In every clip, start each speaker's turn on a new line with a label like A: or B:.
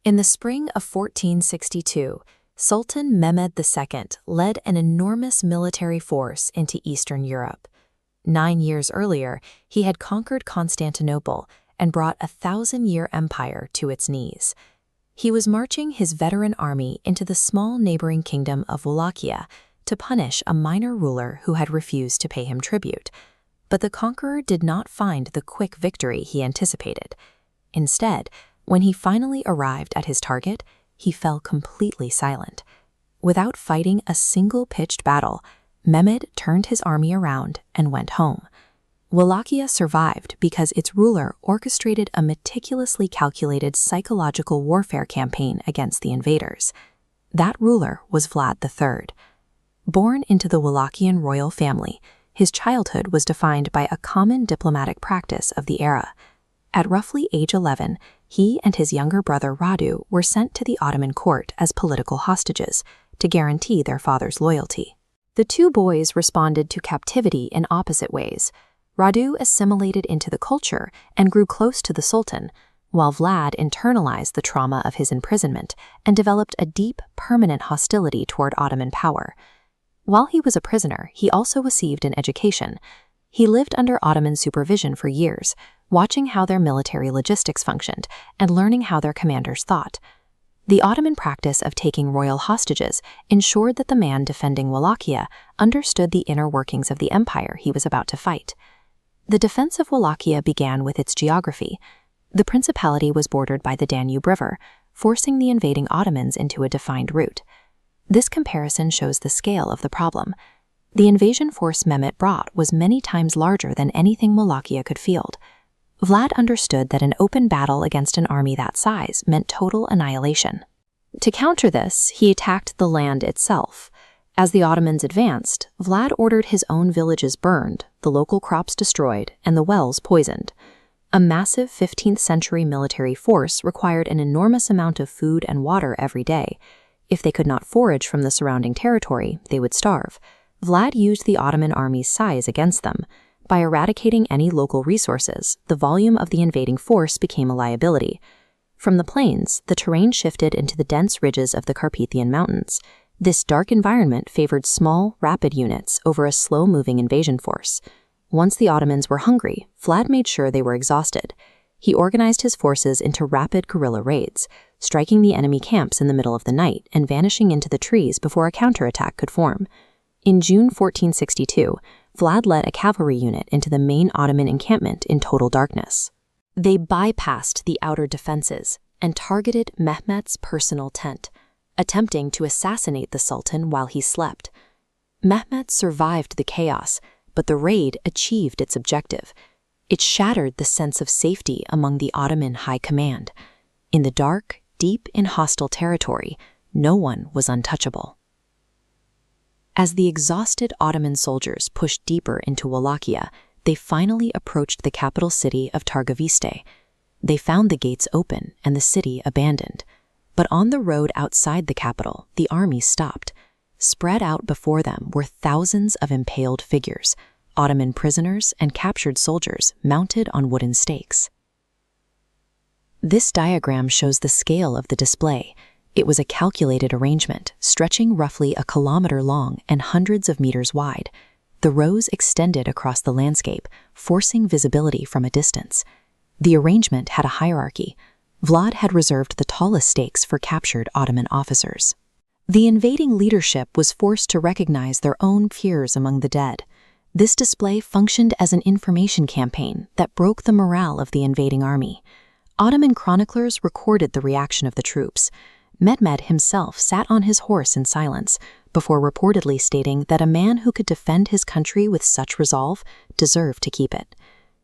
A: In the spring of 1462, Sultan Mehmed II led an enormous military force into Eastern Europe. 9 years earlier, he had conquered Constantinople and brought a 1,000-year empire to its knees. He was marching his veteran army into the small neighboring kingdom of Wallachia to punish a minor ruler who had refused to pay him tribute. But the conqueror did not find the quick victory he anticipated. Instead, when he finally arrived at his target, he fell completely silent. Without fighting a single pitched battle, Mehmed turned his army around and went home. Wallachia survived because its ruler orchestrated a meticulously calculated psychological warfare campaign against the invaders. That ruler was Vlad III. Born into the Wallachian royal family, his childhood was defined by a common diplomatic practice of the era. At roughly age 11, he and his younger brother Radu were sent to the Ottoman court as political hostages to guarantee their father's loyalty. The two boys responded to captivity in opposite ways. Radu assimilated into the culture and grew close to the Sultan, while Vlad internalized the trauma of his imprisonment and developed a deep, permanent hostility toward Ottoman power. While he was a prisoner, he also received an education. He lived under Ottoman supervision for years, watching how their military logistics functioned and learning how their commanders thought. The Ottoman practice of taking royal hostages ensured that the man defending Wallachia understood the inner workings of the empire he was about to fight. The defense of Wallachia began with its geography. The principality was bordered by the Danube River, forcing the invading Ottomans into a defined route. This comparison shows the scale of the problem. The invasion force Mehmed brought was many times larger than anything Wallachia could field. Vlad understood that an open battle against an army that size meant total annihilation. To counter this, he attacked the land itself. As the Ottomans advanced, Vlad ordered his own villages burned, the local crops destroyed, and the wells poisoned. A massive 15th-century military force required an enormous amount of food and water every day. If they could not forage from the surrounding territory, they would starve. Vlad used the Ottoman army's size against them. By eradicating any local resources, the volume of the invading force became a liability. From the plains, the terrain shifted into the dense ridges of the Carpathian Mountains. This dark environment favored small, rapid units over a slow-moving invasion force. Once the Ottomans were hungry, Vlad made sure they were exhausted. He organized his forces into rapid guerrilla raids, striking the enemy camps in the middle of the night and vanishing into the trees before a counterattack could form. In June 1462, Vlad led a cavalry unit into the main Ottoman encampment in total darkness. They bypassed the outer defenses and targeted Mehmed's personal tent, attempting to assassinate the Sultan while he slept. Mehmed survived the chaos, but the raid achieved its objective. It shattered the sense of safety among the Ottoman high command. In the dark, deep in hostile territory, no one was untouchable. As the exhausted Ottoman soldiers pushed deeper into Wallachia, they finally approached the capital city of Targoviste. They found the gates open and the city abandoned. But on the road outside the capital, the army stopped. Spread out before them were thousands of impaled figures, Ottoman prisoners and captured soldiers mounted on wooden stakes. This diagram shows the scale of the display. It was a calculated arrangement, stretching roughly 1 kilometer long and hundreds of meters wide. The rows extended across the landscape, forcing visibility from a distance. The arrangement had a hierarchy. Vlad had reserved the tallest stakes for captured Ottoman officers. The invading leadership was forced to recognize their own peers among the dead. This display functioned as an information campaign that broke the morale of the invading army. Ottoman chroniclers recorded the reaction of the troops. Mehmed himself sat on his horse in silence, before reportedly stating that a man who could defend his country with such resolve deserved to keep it.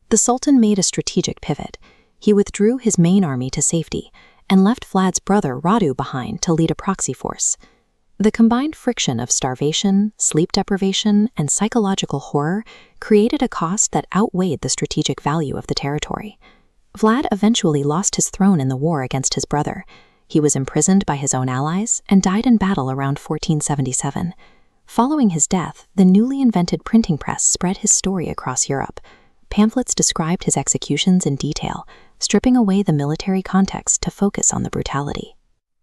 A: The Sultan made a strategic pivot. He withdrew his main army to safety and left Vlad's brother Radu behind to lead a proxy force. The combined friction of starvation, sleep deprivation, and psychological horror created a cost that outweighed the strategic value of the territory. Vlad eventually lost his throne in the war against his brother. He was imprisoned by his own allies and died in battle around 1477. Following his death, the newly invented printing press spread his story across Europe. Pamphlets described his executions in detail, stripping away the military context to focus on the brutality.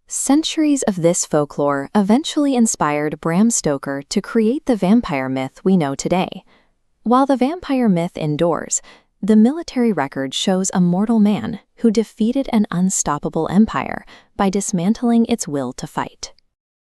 A: Centuries of this folklore eventually inspired Bram Stoker to create the vampire myth we know today. While the vampire myth endures, the military record shows a mortal man who defeated an unstoppable empire by dismantling its will to fight.